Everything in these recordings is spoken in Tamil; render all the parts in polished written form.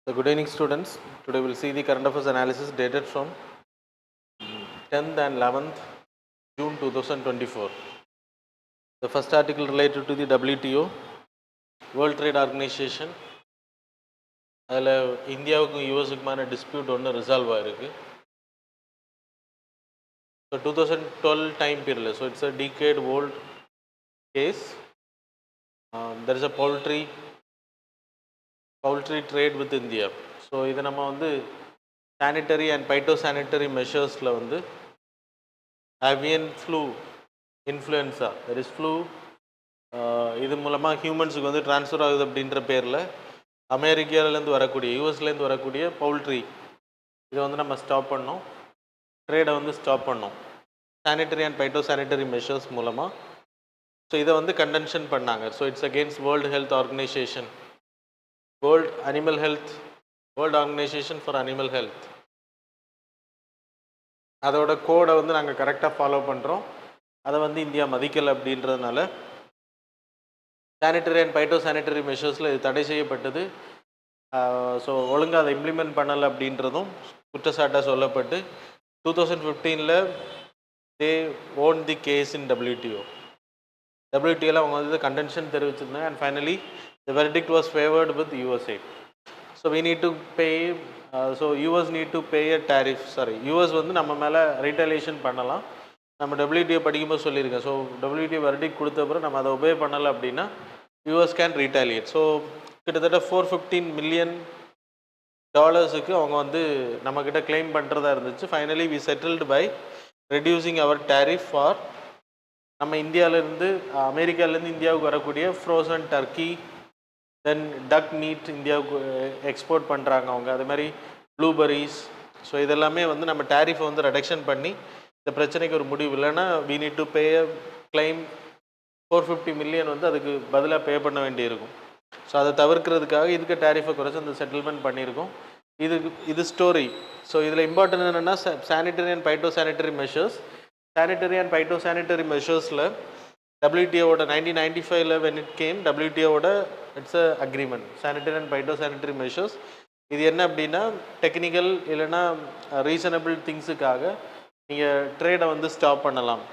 So good evening students. Today we'll see the current affairs analysis dated from 10th and 11th June 2024. The first article related to the WTO, World Trade Organization. அதில் இந்தியாவுக்கும் யூஎஸுக்குமான டிஸ்பியூட் ஒன்று ரிசால்வ் ஆகிருக்கு. ஸோ 2012 டைம் பீரியடில், so it's a decade old case. There is a poultry trade with India. So இதை நம்ம வந்து சானிட்டரி அண்ட் பைட்டோசானிட்டரி மெஷர்ஸில் வந்து avian flu, influenza, that is flu, இது மூலமாக ஹியூமன்ஸுக்கு வந்து ட்ரான்ஸ்ஃபர் ஆகுது அப்படின்ற பேரில் அமெரிக்காவிலேருந்து வரக்கூடிய, யூஎஸ்லேருந்து வரக்கூடிய பவுல்ட்ரி இதை வந்து நம்ம ஸ்டாப் பண்ணோம், ட்ரேடை வந்து ஸ்டாப் பண்ணோம் சானிட்டரி அண்ட் பைட்டோசானிட்டரி மெஷர்ஸ் மூலமாக. ஸோ இதை வந்து கண்டென்ஷன் பண்ணாங்க. So it's against world health organisation, world organisation for animal health. அதோட கோடை வந்து நாங்கள் கரெக்டாக ஃபாலோ பண்ணுறோம், அதை வந்து இந்தியா மதிக்கலை அப்படின்றதுனால சானிட்டரி அண்ட் பைட்டோசானிட்டரி மெஷர்ஸில் இது தடை செய்யப்பட்டது. ஸோ ஒழுங்காக அதை இம்ப்ளிமெண்ட் பண்ணலை அப்படின்றதும் குற்றச்சாட்டாக சொல்லப்பட்டு 2015 தே ஓன் தி கேஸ் இன் WTOவில் அவங்க வந்து கண்டென்ஷன் தெரிவிச்சிருந்தாங்க. And finally the verdict was favoured with USA. So we need to pay, so US need to pay a tariff, US வந்து நம்ம மேலே ரீட்டலியேஷன் பண்ணலாம். நம்ம WTO படிக்கும்போது சொல்லியிருக்கேன். ஸோ WTO வெர்டிக்ட் கொடுத்த அப்புறம் நம்ம அதை ஒபே பண்ணலை அப்படின்னா யூஎஸ் கேன் ரீட்டாலியேட். ஸோ கிட்டத்தட்ட $415 million அவங்க வந்து நம்மக்கிட்ட கிளைம் பண்ணுறதா இருந்துச்சு. Finally we settled by reducing our tariff for நம்ம இந்தியாவிலேருந்து, அமெரிக்காவிலேருந்து இந்தியாவுக்கு வரக்கூடிய frozen turkey, then duck meat இந்தியாவுக்கு எக்ஸ்போர்ட் பண்ணுறாங்க அவங்க, அது மாதிரி ப்ளூபெரிஸ். ஸோ இதெல்லாமே வந்து நம்ம டேரிஃபை வந்து ரெடக்ஷன் பண்ணி இந்த பிரச்சனைக்கு ஒரு முடிவு. இல்லைன்னா we need to pay claim $450 million வந்து அதுக்கு பதிலாக பே பண்ண வேண்டியிருக்கும். ஸோ அதை தவிர்க்கிறதுக்காக இதுக்கு டேரிஃபை குறைச்சி அந்த செட்டில்மெண்ட் பண்ணியிருக்கோம். இது ஸ்டோரி. ஸோ இதில் இம்பார்ட்டன்ட் என்னென்னா sanitary and phytosanitary measures. Sanitary and phytosanitary மெஷர்ஸில் WTOவோட 1995 when it came, WTOவோட it's a agreement, sanitary and phytosanitary measures. இது என்ன அப்படின்னா டெக்னிக்கல் இல்லைன்னா ரீசனபிள் திங்ஸுக்காக நீங்கள் ட்ரேடை வந்து ஸ்டாப் பண்ணலாம்.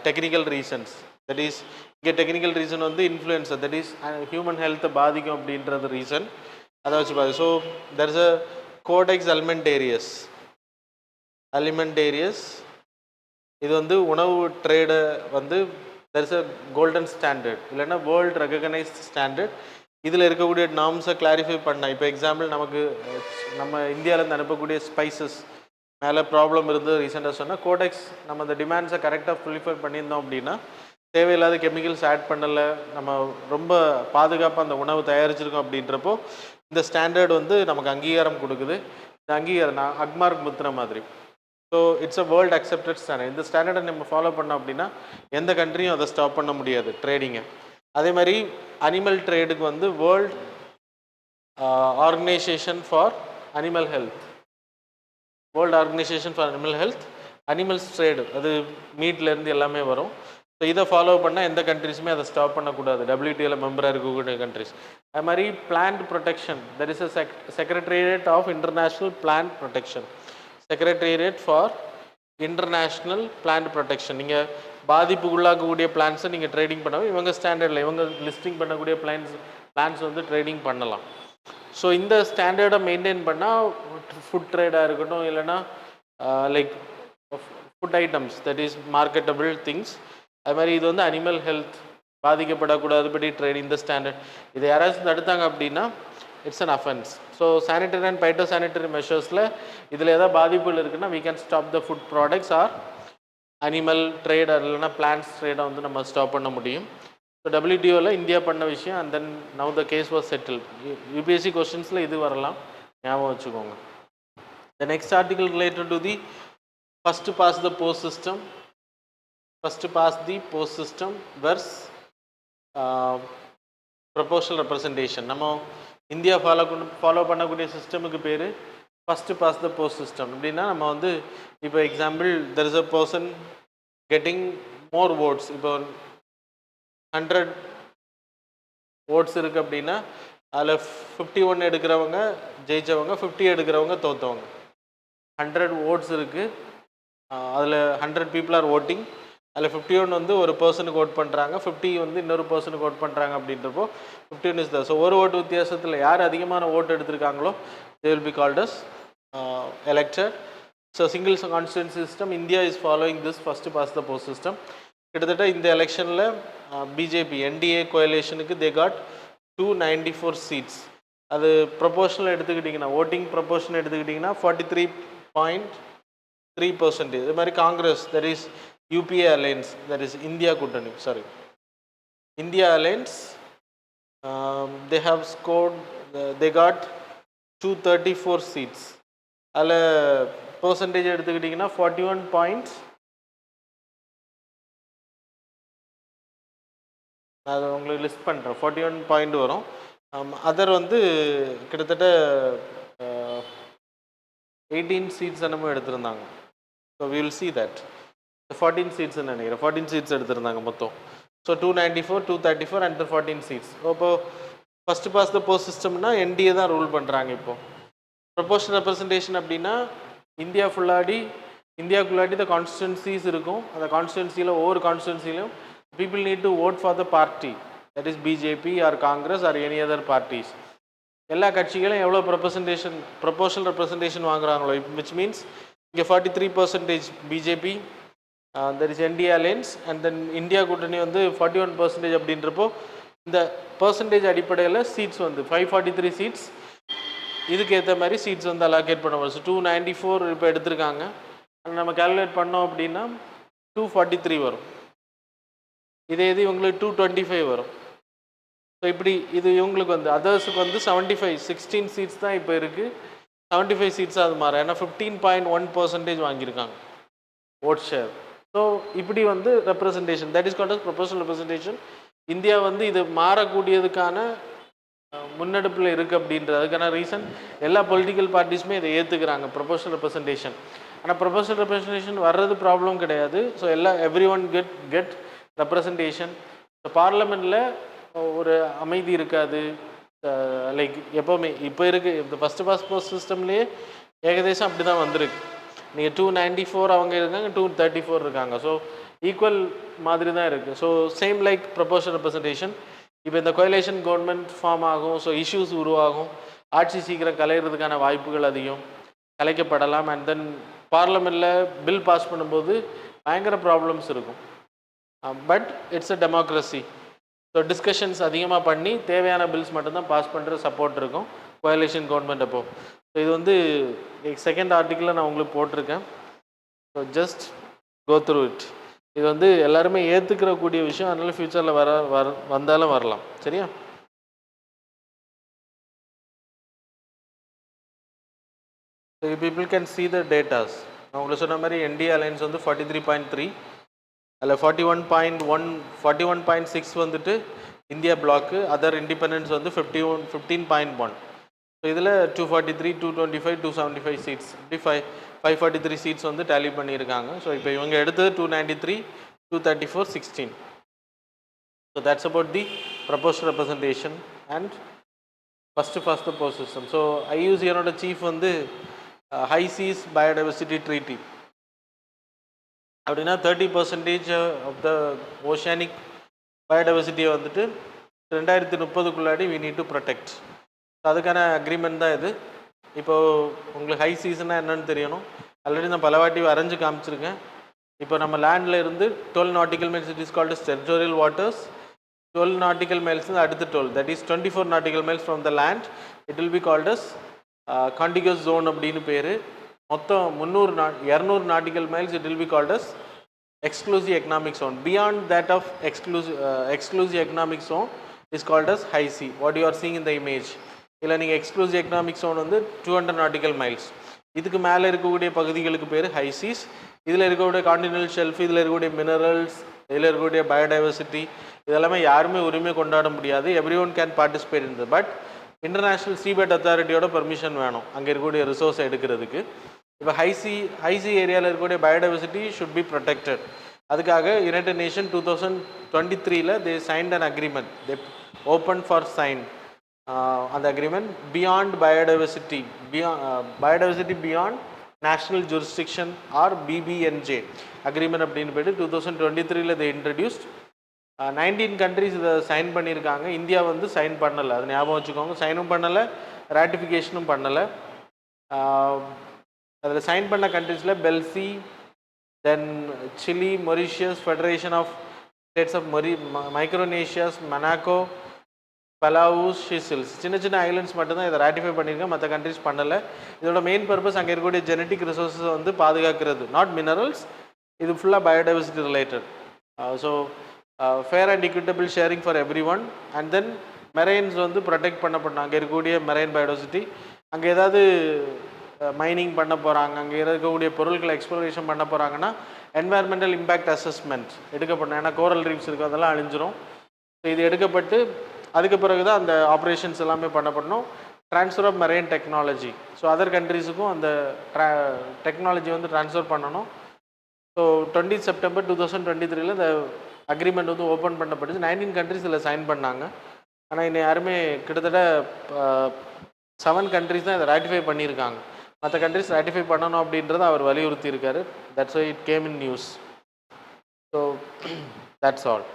டெக்னிக்கல் ரீசன்ஸ், தட் இஸ் இங்கே டெக்னிக்கல் ரீசன் வந்து இன்ஃப்ளூயன்ஸா, தட் இஸ் ஹியூமன் ஹெல்த்தை பாதிக்கும் அப்படின்றது ரீசன், அதை வச்சு பாதி. So there is a codex alimentarius, இது வந்து உணவு ட்ரேடை வந்து there is a golden standard இல்லைன்னா வேர்ல்டு ரெகக்னைஸ்ட் ஸ்டாண்டர்ட். இதில் இருக்கக்கூடிய நார்ம்ஸை கிளாரிஃபை பண்ண, இப்போ எக்ஸாம்பிள் நமக்கு நம்ம இந்தியாவிலேருந்து அனுப்பக்கூடிய ஸ்பைசஸ் மேலே ப்ராப்ளம் இருந்து ரீசெண்டாக சொன்னால் கோடெக்ஸ் நம்ம அந்த டிமாண்ட்ஸை கரெக்டாக ஃபுல்ஃபில் பண்ணியிருந்தோம் அப்படின்னா தேவையில்லாத கெமிக்கல்ஸ் ஆட் பண்ணலை, நம்ம ரொம்ப பாதுகாப்பாக அந்த உணவு தயாரிச்சிருக்கோம் அப்படின்றப்போ இந்த ஸ்டாண்டர்ட் வந்து நமக்கு அங்கீகாரம் கொடுக்குது. இந்த அங்கீகாரம் நான் அக்மார்க் முத்துற மாதிரி. So it's a world accepted standard. இந்த ஸ்டாண்டர்டை நம்ம ஃபாலோ பண்ணோம் அப்படின்னா எந்த கண்ட்ரியும் அதை ஸ்டாப் பண்ண முடியாது ட்ரேடிங்கை. அதே மாதிரி அனிமல் ட்ரேடுக்கு வந்து world organisation for animal health, animals trade, அது மீட்லேருந்து எல்லாமே வரும். ஸோ இதை ஃபாலோ பண்ணால் எந்த கண்ட்ரிஸுமே அதை ஸ்டாப் பண்ணக்கூடாது, WTOவில் மெம்பராக இருக்கக்கூடிய கண்ட்ரிஸ். அது மாதிரி plant protection, there is a secretariat of international plant protection, secretariat for international plant protection. நீங்கள் பாதிப்புக்குள்ளாக்கக்கூடிய பிளான்ஸை நீங்கள் ட்ரேடிங் பண்ணாமல் இவங்க ஸ்டாண்டர்டில் இவங்க லிஸ்டிங் பண்ணக்கூடிய பிளான்ஸ் வந்து ட்ரேடிங் பண்ணலாம். ஸோ இந்த ஸ்டாண்டர்டை மெயின்டைன் பண்ணால் ஃபுட் ட்ரேடாக இருக்கட்டும் இல்லைன்னா like food items, that is marketable things, அது மாதிரி இது வந்து அனிமல் ஹெல்த் பாதிக்கப்படக்கூடாதுபடி ட்ரேட், இந்த ஸ்டாண்டர்ட். இதை யாராச்சும் தடுத்தாங்க அப்படின்னா it's an offence. So sanitary and phytosanitary மெஷர்ஸில் இதில் ஏதாவது பாதிப்புகள் இருக்குன்னா we can stop the food products or animal trade இல்லைன்னா பிளான்ஸ் ட்ரேடை வந்து நம்ம ஸ்டாப் பண்ண முடியும். ஸோ WTOவில் இந்தியா பண்ண விஷயம், and then now the case was settle. UPSC கொஸ்டின்ஸில் இது வரலாம், ஞாபகம் வச்சுக்கோங்க. The next article related to the first past the post system versus proportional representation. நம்ம இந்தியா ஃபாலோ பண்ணக்கூடிய சிஸ்டமுக்கு பேர் first past the post system. அப்படின்னா நம்ம வந்து இப்போ example there is a person getting more votes, இப்போ 100 ஓட்ஸ் இருக்குது அப்படின்னா அதில் 51 எடுக்கிறவங்க ஜெயித்தவங்க, 50 எடுக்கிறவங்க தோற்றவங்க. 100 ஓட்ஸ் இருக்குது, அதில் 100 பீப்புள் ஆர் ஓட்டிங். அதில் 51 வந்து ஒரு பர்சனுக்கு ஓட் பண்ணுறாங்க, 50 வந்து இன்னொரு பர்சனுக்கு ஓட் பண்ணுறாங்க. அப்படின்றப்போ 51 இஸ் த. ஸோ ஒரு ஓட்டு வித்தியாசத்தில் யார் அதிகமான ஓட்டு எடுத்திருக்காங்களோ they will be called as elected. So single constituency system, India is following this first past the post system. கிட்டத்தட்ட இந்த எலெக்ஷனில் பிஜேபி என்டிஏ கோயலேஷனுக்கு தே காட் 294 சீட்ஸ். அது ப்ரொபோஷனல் எடுத்துக்கிட்டிங்கன்னா, ஓட்டிங் ப்ரொபோஷனல் எடுத்துக்கிட்டிங்கன்னா 43.3%. இது மாதிரி Congress, that is UPA alliance, that is India கூட்டணி, sorry India alliance, they have scored, they got 234 seats. அதில் பர்சன்டேஜ் எடுத்துக்கிட்டிங்கன்னா 41. அது உங்களுக்கு லிஸ்ட் பண்ணுறேன், 41 பாயிண்ட் வரும். அதர் வந்து கிட்டத்தட்ட 18 சீட்ஸ் என்னமோ எடுத்திருந்தாங்க. So we will see that 14 சீட்ஸ்ன்னு நினைக்கிறேன், 14 சீட்ஸ் எடுத்திருந்தாங்க மொத்தம். So 294, 234 and 14 seats. இப்போது ஃபஸ்ட்டு பாஸ் த போஸ்ட் சிஸ்டம்னா என்டிஏ தான் ரூல் பண்ணுறாங்க. இப்போது ப்ரொபோஷனல் ரெப்ரசன்டேஷன் அப்படின்னா இந்தியாவுக்குள்ளாடி த கான்ஸ்டிடுவன்சிஸ் இருக்கும். அந்த கான்ஸ்டிடுவன்சியில் ஒவ்வொரு கான்ஸ்டிடுவன்சிலையும் people need to vote for the party, that is BJP or Congress or any other parties. எல்லா கட்சிகளும் எவ்வளோ ப்ரொபோஷனல் ரெப்ரசன்டேஷன் வாங்குறாங்களோ, which means இங்கே 43% BJP, that is NDA alliance, and then India கூட்டணி வந்து 41% அப்படின்றப்போ இந்த பர்சன்டேஜ் அடிப்படையில் சீட்ஸ் வந்து 543 சீட்ஸ், இதுக்கு ஏற்ற மாதிரி சீட்ஸ் வந்து அலோகேட் பண்ண வரும். 294 இப்போ எடுத்திருக்காங்க, நம்ம கால்குலேட் பண்ணோம் அப்படின்னா 243 வரும். இதே இது இவங்களுக்கு 225 வரும். ஸோ இப்படி இது இவங்களுக்கு வந்து அதர்ஸுக்கு வந்து 75, 16 சீட்ஸ் தான் இப்போ இருக்குது, 75 சீட்ஸ் அது மாறும். ஏன்னா 15.1% வாங்கியிருக்காங்க ஓட் ஷேர். ஸோ இப்படி வந்து representation, that is called as proportional representation. India வந்து இது மாறக்கூடியதுக்கான முன்னெடுப்பில் இருக்குது அப்படின்றது. அதுக்கான ரீசன் எல்லா பொலிட்டிக்கல் பார்ட்டிஸுமே இதை ஏற்றுக்கிறாங்க, ப்ரொபோஷனல் ரெப்ரசன்டேஷன். ஆனால் ப்ரொபோஷனல் ரெப்ரசன்டேஷன் வர்றது ப்ராப்ளம் கிடையாது. So every one get representation. பார்லமெண்ட்டில் ஒரு அமைதி இருக்காது, லைக் எப்போவுமே இப்போ இருக்குது. இந்த ஃபஸ்ட்டு பாஸ்ட் போஸ்ட் சிஸ்டம்லேயே ஏகதேசம் அப்படி தான் வந்திருக்கு. நீங்கள் 294 அவங்க இருக்காங்க, 234 இருக்காங்க. ஸோ ஈக்குவல் மாதிரி தான் இருக்குது. So same like proportional representation. இப்போ இந்த கோயலேஷன் கவர்மெண்ட் ஃபார்ம் ஆகும், ஸோ இஷ்யூஸ் உருவாகும், ஆட்சி சீக்கிரம் கலையிறதுக்கான வாய்ப்புகள் அதிகம், கலைக்கப்படலாம். அண்ட் தென் பார்லமெண்ட்டில் பில் பாஸ் பண்ணும்போது பயங்கர ப்ராப்ளம்ஸ் இருக்கும். But it's a democracy. So discussions அதிகமாக பண்ணி தேவையான பில்ஸ் மட்டும்தான் பாஸ் பண்ணுற சப்போர்ட் இருக்கும் கோயலேஷன் கவர்மெண்ட் அப்போ. ஸோ இது வந்து செகண்ட் ஆர்டிக்கிளில் நான் உங்களுக்கு போட்டிருக்கேன். So just go through it. இது வந்து எல்லாருமே ஏற்றுக்கிறக்கூடிய விஷயம், அதனால ஃப்யூச்சரில் வந்தாலும் வரலாம். சரியா? So people can see the datas. நான் உங்களுக்கு சொன்ன மாதிரி என்டிஏ அலையன்ஸ் வந்து 43.3, அதில் 41.6 வந்துட்டு இந்தியா பிளாக்கு, அதர் இண்டிபெண்டன்ஸ் வந்து 15.1. ஸோ இதில் 243, 225, 275 சீட்ஸ், இப்படி 543 சீட்ஸ் வந்து டேலி பண்ணியிருக்காங்க. ஸோ இப்போ இவங்க எடுத்தது 293, 234, 16. So that's about the proportional representation and first post system. So ஐயூசியனோட சீஃப் வந்து ஹை சீஸ் பயோடைவர்சிட்டி ட்ரீட்டி அப்படின்னா 30% ஆஃப் த ஓஷானிக் பயோடைவர்சிட்டியை வந்துட்டு 2030 வி நீட் டு ப்ரொடெக்ட். அதுக்கான அக்ரிமெண்ட் தான் இது. இப்போது உங்களுக்கு ஹை சீசனாக என்னென்னு தெரியணும். ஆல்ரெடி நான் பல வாட்டி வரைஞ்சு காமிச்சிருக்கேன். இப்போ நம்ம லேண்டில் இருந்து 12 nautical miles, it is called as territorial waters. 12 nautical miles அடுத்து 12, that is 24 nautical miles from the land, it will be called as contiguous zone அப்படின்னு பேர். மொத்தம் 200 nautical miles, it will be called as exclusive economic zone. Beyond that of exclusive economic zone is called as high sea. What you are seeing in the image, இல்லை நீங்கள் எக்ஸ்க்ளூசிவ் எக்கனாமிக் zone வந்து 200 நாட்டிக்கல் மைல்ஸ். இதுக்கு மேலே இருக்கக்கூடிய பகுதிகளுக்கு பேர் ஹை சீஸ். இதில் இருக்கக்கூடிய கான்டினென்டல் ஷெல்ஃப், இதில் இருக்கக்கூடிய மினரல்ஸ், இதில் இருக்கக்கூடிய பயோடைவர்சிட்டி, இதெல்லாமே யாருமே உரிமை கொண்டாட முடியாது. Every one can participate in து. பட் இன்டர்நேஷ்னல் சீபெட் அத்தாரிட்டியோட பெர்மிஷன் வேணும் அங்கே இருக்கக்கூடிய ரிசோர்ஸை எடுக்கிறதுக்கு. இப்போ ஹை சி ஏரியாவில் இருக்கக்கூடிய பயோடைவர்சிட்டி ஷுட் பி ப்ரொடெக்டட். அதுக்காக united nation 2023 they signed an agreement, they open for sign. அந்த agreement beyond biodiversity biodiversity beyond national jurisdiction or BBNJ agreement அப்படின்னு போய்ட்டு 2023 இதை இன்ட்ரடியூஸ்ட். 19 கண்ட்ரிஸ் இதை சைன் பண்ணியிருக்காங்க. இந்தியா வந்து சைன் பண்ணலை, அது ஞாபகம் வச்சுக்கோங்க. சைனும் பண்ணலை, ராட்டிஃபிகேஷனும் பண்ணலை. அதில் சைன் பண்ண கண்ட்ரீஸில் Belize, then Chile, Mauritius, federation of states of Micronesias, Monaco, Palaus, Seychelles, சின்ன சின்ன ஐலண்ட்ஸ் மட்டும்தான் இதை ராட்டிஃபை பண்ணியிருக்கேன், மற்ற கண்ட்ரிஸ் பண்ணலை. இதோட மெயின் பர்பஸ் அங்கே இருக்கக்கூடிய ஜெனட்டிக் ரிசோர்ஸஸை வந்து பாதுகாக்கிறது, நாட் மினரல்ஸ். இது ஃபுல்லாக biodiversity related. So fair and equitable sharing for every one. And then marines வந்து ப்ரொடெக்ட் பண்ணப்படணும். அங்கே இருக்கக்கூடிய மெரைன் பயோடைவர்சிட்டி, அங்கே ஏதாவது மைனிங் பண்ண போகிறாங்க, அங்கே இருக்கக்கூடிய பொருட்களை எக்ஸ்ப்ளோரேஷன் பண்ண போகிறாங்கன்னா என்வாயர்மெண்டல் இம்பேக்ட் அசஸ்மெண்ட் எடுக்கப்படணும். ஏன்னா கோரல் ரீஃப்ஸ் இருக்குது, அதெல்லாம் அழிஞ்சிரும். ஸோ இது எடுக்கப்பட்டு அதுக்கு பிறகு தான் அந்த ஆப்ரேஷன்ஸ் எல்லாமே பண்ணப்படணும். Transfer of marine technology, so other கண்ட்ரீஸுக்கும் அந்த டெக்னாலஜி வந்து ட்ரான்ஸ்ஃபர் பண்ணணும். ஸோ 20 செப்டம்பர் 2023 இந்த அக்ரிமெண்ட் வந்து ஓப்பன் பண்ணப்பட்டுச்சு. 19 கண்ட்ரிஸ் இதில் சைன் பண்ணாங்க. ஆனால் இன்னும் யாருமே கிட்டத்தட்ட 7 கண்ட்ரிஸ் தான் இதை ராட்டிஃபை பண்ணியிருக்காங்க. மற்ற கண்ட்ரிஸ் ராட்டிஃபை பண்ணணும் அப்படின்றத அவர் வலியுறுத்தி இருக்காரு. That's why it came in news. So that's all.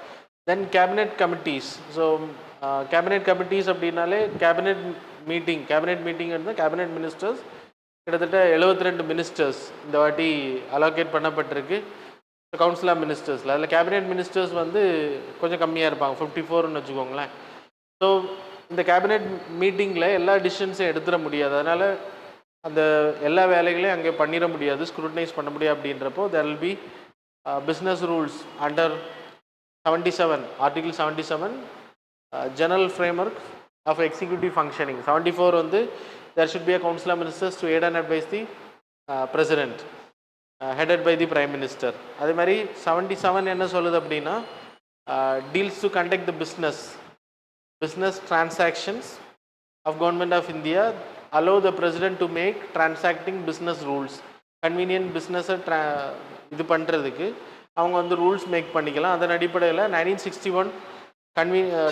Then cabinet committees. So cabinet committees அப்படின்னாலே கேபினெட் மீட்டிங் இருந்தால் கேபினெட் மினிஸ்டர்ஸ் கிட்டத்தட்ட 72 மினிஸ்டர்ஸ் இந்த வாட்டி அலோகேட் பண்ணப்பட்டிருக்கு கவுன்சில் ஆஃப் மினிஸ்டர்ஸில். அதில் கேபினெட் மினிஸ்டர்ஸ் வந்து கொஞ்சம் கம்மியாக இருப்பாங்க, 54ன்னு வச்சுக்கோங்களேன். ஸோ இந்த கேபினெட் மீட்டிங்கில் எல்லா டிசிஷன்ஸும் எடுத்துட முடியாது. அதனால் அந்த எல்லா வேலைகளையும் அங்கே பண்ணிட முடியாது, ஸ்க்ரூட்டனைஸ் பண்ண முடியாது. அப்படின்றப்போ there will be business rules under 77, article 77, general framework of executive functioning. 74 வந்து there should be a council of ministers to aid and advise the president, headed by the prime minister. அதே மாதிரி 77 என்ன சொல்லுது அப்படின்னா deals to conduct the business transactions of government of India, allow the president to make transacting business rules. Convenient பிஸ்னஸை இது பண்ணுறதுக்கு அவங்க வந்து ரூல்ஸ் மேக் பண்ணிக்கலாம். அதன் அடிப்படையில் 1961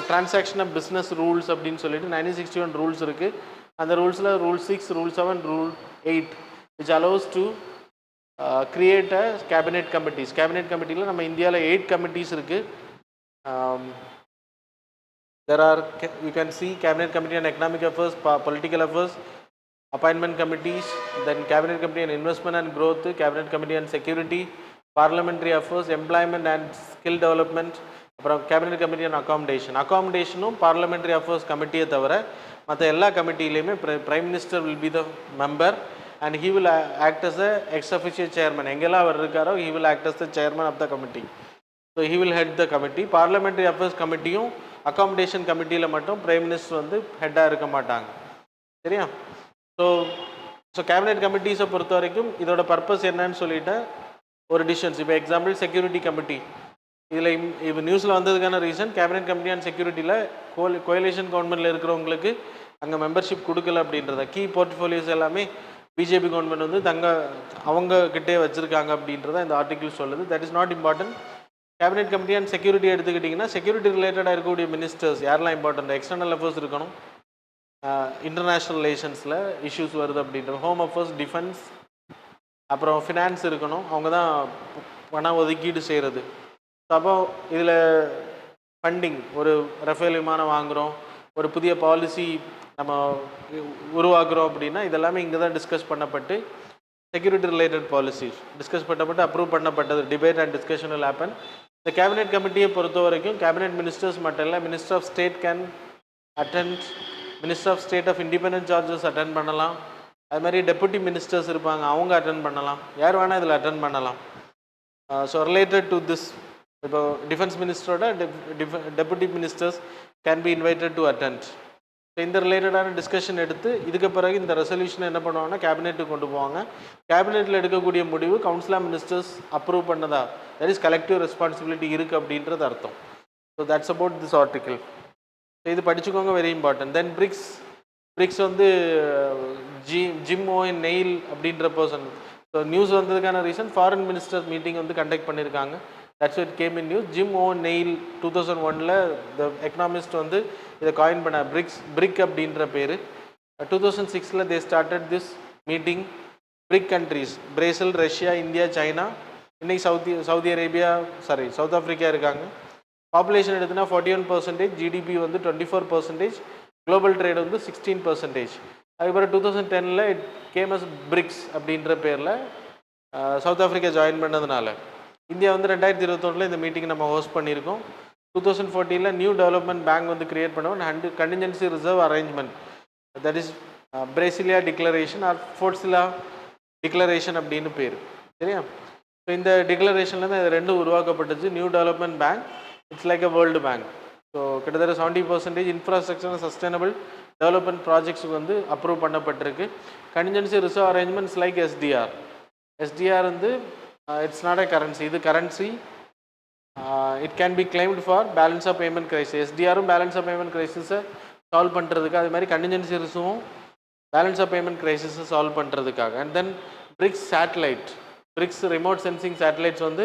டிரான்சாக்ஷன் ஆஃப் பிஸ்னஸ் ரூல்ஸ் அப்படின்னு சொல்லிட்டு 1961 ரூல்ஸ் இருக்குது. அந்த ரூல்ஸில் rule 6, rule 7, rule 8 which allows to create a cabinet committees. Cabinet கமிட்டியில் நம்ம இந்தியாவில் 8 கமிட்டிஸ் இருக்குது. there are, you can see, cabinet committee on economic affairs, political affairs, appointment committees, then cabinet committee on investment and growth, cabinet committee on security, parliamentary affairs, employment and skill development, அப்புறம் கேபினெட் கமிட்டி ஆன் அகாமடேஷனும் பார்லிமெண்ட்ரி அஃபேர்ஸ் கமிட்டியை தவிர மற்ற எல்லா கமிட்டிலையுமே prime minister will be the member and he will act as a ex official chairman. எங்கெல்லாம் அவர் இருக்காரோ he will act as the chairman of the committee. So he will head the committee. Parliamentary affairs கமிட்டியும் அகாமடேஷன் கமிட்டியில் மட்டும் பிரைம் மினிஸ்டர் வந்து ஹெட்டாக இருக்க மாட்டாங்க. சரியா? ஸோ கேபினெட் கமிட்டிஸை பொறுத்த வரைக்கும் இதோட பர்பஸ் என்னன்னு சொல்லிட்டு ஒரு டிசிஷன்ஸ். இப்போ எக்ஸாம்பிள் செக்யூரிட்டி கமிட்டி, இதில் இப்போ நியூஸில் வந்ததுக்கான ரீசன் கேபினெட் கமிட்டி ஆன் செக்யூரிட்டியில் கோயலேஷன் கவர்மெண்ட்டில் இருக்கிறவங்களுக்கு அங்கே மெம்பர்ஷிப் கொடுக்கல அப்படின்றத. கீ போர்ட்ஃபோலியோஸ் எல்லாமே பிஜேபி கவர்மெண்ட் வந்து அவங்கக்கிட்டே வச்சுருக்காங்க அப்படின்றத இந்த ஆர்டிகிள் சொல்லுது. That is not important. Cabinet committee on security எடுத்துக்கிட்டிங்கன்னா செக்யூரிட்டி ரிலேட்டடாக இருக்கக்கூடிய மினிஸ்டர்ஸ் யாரெல்லாம் இம்பார்ட்டன்ட், எக்ஸ்டர்னல் அஃபேர்ஸ் இருக்கணும், இன்டர்நேஷ்னல் ரிலேஷன்ஸில் இஷ்யூஸ் வருது அப்படின்ற, ஹோம் அஃபேர்ஸ், டிஃபென்ஸ், அப்புறம் ஃபினான்ஸ் இருக்கணும். அவங்க தான் பணம் ஒதுக்கீடு செய்கிறது. அப்போ இதில் ஃபண்டிங், ஒரு ரஃபேல் விமானம் வாங்குகிறோம், ஒரு புதிய பாலிசி நம்ம உருவாக்குறோம் அப்படின்னா இதெல்லாமே இங்கே தான் டிஸ்கஸ் பண்ணப்பட்டு செக்யூரிட்டி ரிலேட்டட் பாலிசிஸ் டிஸ்கஸ் பண்ணப்பட்டு அப்ரூவ் பண்ணப்பட்டது. Debate and discussion will happen. இந்த கேபினெட் கமிட்டியை பொறுத்த வரைக்கும் கேபினெட் மினிஸ்டர்ஸ் மட்டும் இல்லை, minister of state can attend, minister of state of independent charges attend பண்ணலாம். அது மாதிரி டெபுட்டி மினிஸ்டர்ஸ் இருப்பாங்க, அவங்க அட்டென்ட் பண்ணலாம். யார் வேணால் இதில் அட்டென்ட் பண்ணலாம். ஸோ ரிலேட்டட் டு திஸ், இப்போ டிஃபென்ஸ் மினிஸ்டரோட deputy ministers can be invited to attend. So இந்த ரிலேட்டடான டிஸ்கஷன் எடுத்து இதுக்கு பிறகு இந்த ரெசல்யூஷனை என்ன பண்ணுவாங்கன்னா கேபினெட்டுக்கு கொண்டு போவாங்க. கேபினெட்டில் எடுக்கக்கூடிய முடிவு கவுன்சில் ஆஃப் மினிஸ்டர்ஸ் அப்ரூவ் பண்ணதா, தட் இஸ் கலெக்டிவ் ரெஸ்பான்சிபிலிட்டி இருக்குது அப்படின்றது அர்த்தம். So that's about this article. So இது படிச்சுக்கோங்க, வெரி இம்பார்ட்டன்ட். தென் பிரிக்ஸ் வந்து ஜிம் ஓயின் நெயில் அப்படின்ற பர்சன். ஸோ நியூஸ் வந்ததுக்கான ரீசன் ஃபாரின் மினிஸ்டர் மீட்டிங் வந்து கண்டக்ட் பண்ணியிருக்காங்க. That's it came in news. Jim O'Neill 2001 the economist வந்து இதை காயின் பண்ண பிரிக் அப்படின்ற பேர். 2006 they started this meeting. BRIC countries Brazil, Russia, India, China, இன்னைக்கு சவுதி அரேபியா, சவுத் ஆஃப்ரிக்கா இருக்காங்க. பாப்புலேஷன் எடுத்துனா 41%, ஜிடிபி வந்து 24%, குளோபல் ட்ரேட் வந்து 16%. அதுக்கப்புறம் 2010 இட் கேம் அஸ் பிரிக்ஸ் அப்படின்ற பேரில் சவுத் ஆஃப்ரிக்கா ஜாயின் பண்ணதுனால இந்தியா வந்து 2021 இந்த மீட்டிங் நம்ம ஹோஸ்ட் பண்ணியிருக்கோம். 2014 நியூ டெவலப்மெண்ட் பேங்க் வந்து கிரியேட் பண்ணுவோம். Contingency reserve arrangement, that is Brasilia declaration or Fortaleza declaration அப்படின்னு பேர். சரியா? ஸோ இந்த டிக்ளரேஷன்லேருந்து இது ரெண்டும் உருவாக்கப்பட்டுச்சு. New development bank, it's like a world bank. So கிட்டத்தட்ட 70% இன்ஃப்ராஸ்ட்ரக்சர் சஸ்டைனபிள் டெவலப்மெண்ட் ப்ராஜெக்ட்ஸுக்கு வந்து அப்ரூவ் பண்ணப்பட்டிருக்கு. Contingency reserve arrangements like SDR. SDR வந்து இட்ஸ் நாட் எ கரன்சி, இது currency. It can be claimed for balance of payment crisis. எஸ்டிஆரும் பேலன்ஸ் ஆஃப் பேமெண்ட் கிரைசிஸை சால்வ் பண்ணுறதுக்கு, அது மாதிரி கண்டிஜென்சி ரிசர்வும் பேலன்ஸ் ஆஃப் பேமெண்ட் கிரைசிஸை சால்வ் பண்ணுறதுக்காக. And then BRICS satellite, BRICS remote sensing satellites வந்து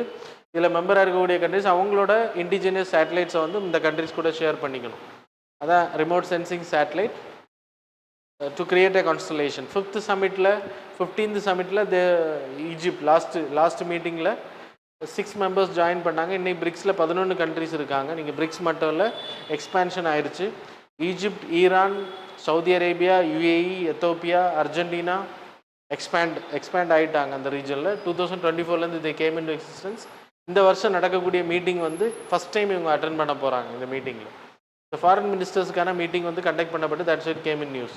இதில் மெம்பராக இருக்கக்கூடிய கண்ட்ரிஸ் அவங்களோட இண்டிஜினியஸ் சேட்டலைட்ஸை வந்து இந்த கண்ட்ரிஸ் கூட ஷேர் பண்ணிக்கணும். அதான் remote sensing satellite to create a constellation. 15th சமிட்டில் ஈஜிப்ட் லாஸ்ட் மீட்டிங்கில் 6 மெம்பர்ஸ் ஜாயின் பண்ணாங்க. இன்றைக்கி பிரிக்ஸில் 11 கண்ட்ரிஸ் இருக்காங்க. நீங்கள் பிரிக்ஸ் மட்டும் இல்லை, எக்ஸ்பேன்ஷன் ஆயிடுச்சு. Egypt, Iran, Saudi Arabia, UAE, Ethiopia, Argentina expand ஆகிட்டாங்க அந்த ரீஜனில். 2024 இது கேம் இன் எக்ஸிஸ்டன்ஸ். இந்த வருஷம் நடக்கக்கூடிய மீட்டிங் வந்து ஃபஸ்ட் டைம் இவங்க அட்டென்ட் பண்ண போகிறாங்க. இந்த மீட்டிங்கில் இந்த ஃபாரின் மினிஸ்டர்ஸுக்கான மீட்டிங் வந்து conduct Pannapattu, that's it came in news.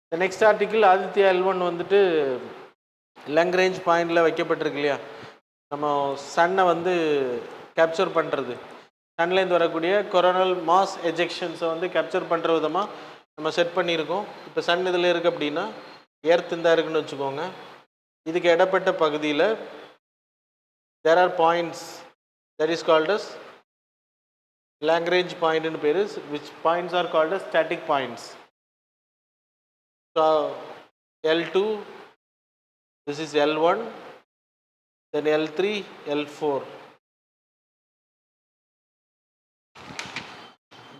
இந்த நெக்ஸ்ட் ஆர்டிக்கிள் ஆதித்யா L1 வந்துட்டு லாங் ரேஞ்ச் பாயிண்டில் வைக்கப்பட்டிருக்கு இல்லையா, நம்ம சன்னை வந்து கேப்சர் பண்ணுறது, சன்லேருந்து வரக்கூடிய கொரோனல் மாஸ் எஜெக்ஷன்ஸை வந்து கேப்சர் பண்ணுற விதமாக நம்ம செட் பண்ணியிருக்கோம். இப்போ சன் இதில் இருக்குது அப்படின்னா எர்த் இந்த இருக்குன்னு வச்சுக்கோங்க. இதுக்கு இடப்பட்ட பகுதியில் there are points that is called as Lagrange point in Paris, which points are called as static points. So L2, this is L1, then L3, L4.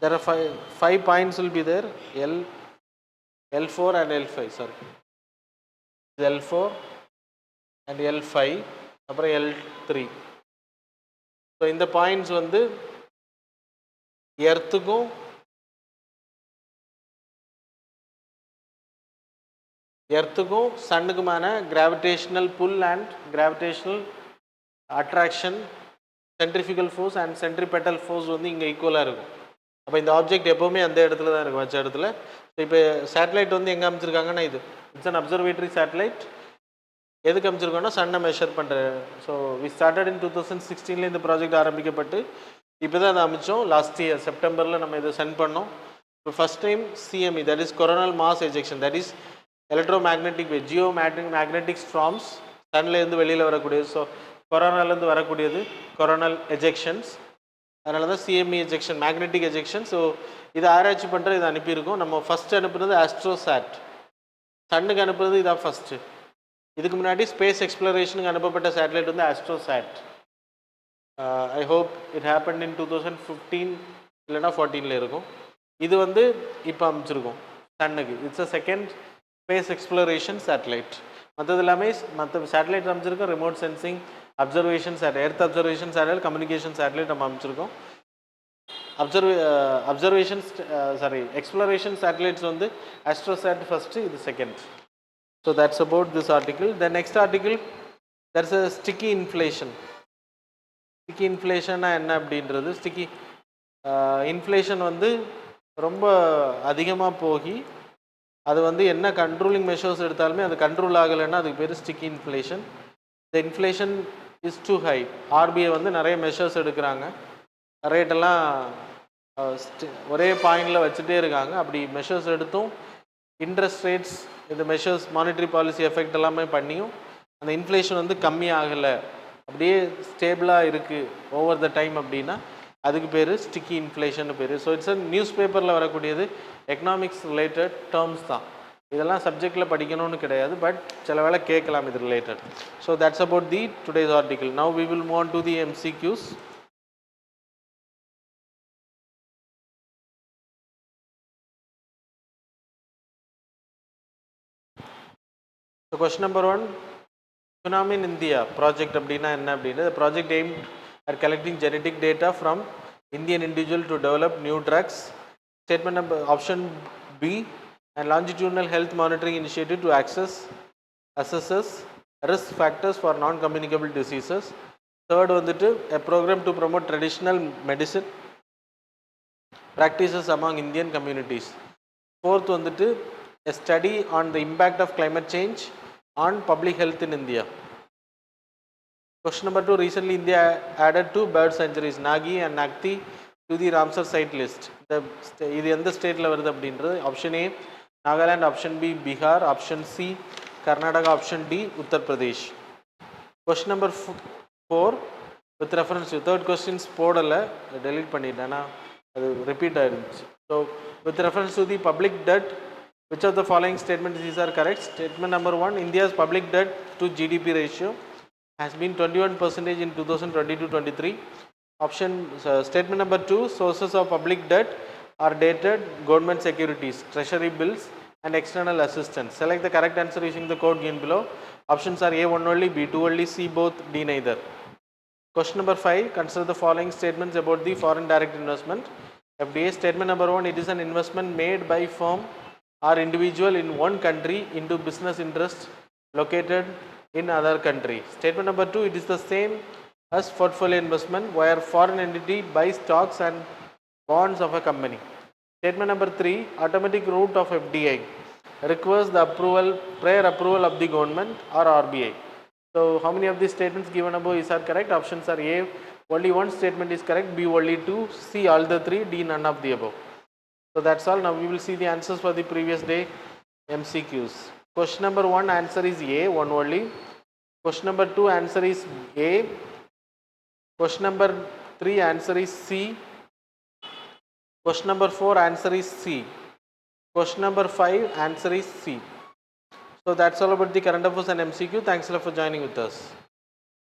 There are five points will be there, L4 and L5, sorry. L4 and L5, அப்புறம் L3. ஸோ இந்த பாயிண்ட்ஸ் வந்து எர்த்துக்கும் சன்னுக்குமான gravitational pull and gravitational attraction, centrifugal force and centripetal force வந்து இங்கே ஈக்குவலாக இருக்கும். அப்போ இந்த ஆப்ஜெக்ட் எப்போவுமே அந்த இடத்துல தான் இருக்கும், வச்ச இடத்துல. ஸோ இப்போ சேட்டலைட் வந்து எங்கே அமைச்சிருக்காங்கன்னா இது இட்ஸ் அன் அப்சர்வேட்டரி சேட்டலைட். எதுக்கு அமைச்சிருக்கோன்னா சன்னை மெஷர் பண்ணுற. ஸோ வி ஸ்டார்டட் இன் 2016 இந்த ப்ராஜெக்ட் ஆரம்பிக்கப்பட்டு இப்போ தான் அதை அமைச்சோம். லாஸ்ட் இயர் செப்டம்பரில் நம்ம இதை சென்ட் பண்ணோம். இப்போ first time CME, that is coronal mass ejection, that is electromagnetic wave, geomagnetic storms சன்லேருந்து வெளியில் வரக்கூடியது. ஸோ கொரோனாலேருந்து வரக்கூடியது கொரோனல் எஜெக்ஷன்ஸ். அதனால தான் CME ejection, magnetic ejection. So இதை ஆராய்ச்சி பண்ணுற இதை அனுப்பியிருக்கோம். நம்ம ஃபஸ்ட்டு அனுப்புறது ஆஸ்ட்ரோசாட், சன்னுக்கு அனுப்புறது இதான் ஃபஸ்ட்டு. இதுக்கு முன்னாடி ஸ்பேஸ் எக்ஸ்ப்ளரேஷனுக்கு அனுப்பப்பட்ட சேட்டலைட் வந்து AstroSat. I hope it happen in 2015 இல்லைனா 14 இருக்கும். இது வந்து இப்போ அமைச்சிருக்கோம் சன்னுக்கு. It's a second space exploration satellite. மற்றது எல்லாமே மற்ற சேட்டலைட் அமைச்சிருக்கோம். Remote sensing, observation satellite, earth observation satellite, communication satellite நம்ம அமைச்சிருக்கோம். எக்ஸ்ப்ளரேஷன் சேட்டலைட்ஸ் வந்து ஆஸ்ட்ரோசாட் ஃபஸ்ட்டு, இது second. So that's about this article. The next article, there's a sticky inflation. Sticky inflation என்ன அப்படின்றது, ஸ்டிக்கி இன்ஃப்ளேஷன் வந்து ரொம்ப அதிகமாக போகி அது வந்து என்ன கண்ட்ரோலிங் மெஷர்ஸ் எடுத்தாலுமே அது கண்ட்ரோல் ஆகலைன்னா அதுக்கு பேர் sticky inflation. The inflation is too high. RBI வந்து நிறைய மெஷர்ஸ் எடுக்கிறாங்க, ரேட்டெல்லாம் ஒரே பாயிண்டில் வச்சுட்டே இருக்காங்க. அப்படி மெஷர்ஸ் எடுத்தும் இன்ட்ரெஸ்ட் ரேட்ஸ், இந்த மெஷர்ஸ், மானிட்டரி பாலிசி எஃபெக்ட் எல்லாமே பண்ணியும் அந்த இன்ஃப்ளேஷன் வந்து கம்மி ஆகலை, அப்படியே ஸ்டேபிளாக இருக்குது ஓவர் த டைம் அப்படின்னா அதுக்கு பேர் ஸ்டிக்கி இன்ஃப்ளேஷன் பேர். ஸோ இட்ஸ் நியூஸ் பேப்பரில் வரக்கூடியது, எக்கனாமிக்ஸ் ரிலேட்டட் டேர்ம்ஸ் தான். இதெல்லாம் சப்ஜெக்டில் படிக்கணும்னு கிடையாது, பட் சில வேளை கேட்கலாம் இது related. So that's about the today's article. Now we will move on to the MCQs. So question number 1, Tsunami in India project அப்படின்னா என்ன அப்படின்னா, the project aimed at collecting genetic data from Indian individual to develop new drugs. Statement number option B, and longitudinal health monitoring initiative to assesses risk factors for non-communicable diseases. Third வந்துட்டு a program to promote traditional medicine practices among Indian communities. Fourth வந்துட்டு a study on the impact of climate change on public health in India. Question number 2, recently India added 2 bird sanctuaries, Nagi and Nagti, to the Ramsar site list. இது எந்த ஸ்டேட்டில் வருது அப்படின்றது, option A Nagaland, option B Bihar, option C Karnataka, option D Uttar Pradesh. Question number 4 with reference to third questions போடலை, டெலீட் பண்ணிட்டேன்னா அது repeat ஆகிருந்துச்சு. So with reference to the public dead, which of the following statements these are correct? Statement number 1, India's public debt to GDP ratio has been 21% in 2022-23. Option statement number 2, sources of public debt are dated government securities, treasury bills and external assistance. Select the correct answer using the code given below. Options are A 1 only, B 2 only, C both, D neither. Question number 5, consider the following statements about the foreign direct investment. FDI. Statement number 1, it is an investment made by firm or individual in one country into business interest located in other country. Statement number 2, it is the same as portfolio investment where foreign entity buys stocks and bonds of a company. Statement number 3, automatic route of FDI requires the prior approval of the government or RBI. So how many of these statements given above are correct? Options are A, only one statement is correct, B only 2, C all the 3, D none of the above. So that's all. Now we will see the answers for the previous day MCQs. Question number 1, answer is A, 1 only. Question number 2, answer is A. Question number 3, answer is C. Question number 4, answer is C. Question number 5, answer is C. So that's all about the current affairs and MCQ. Thanks a lot for joining with us.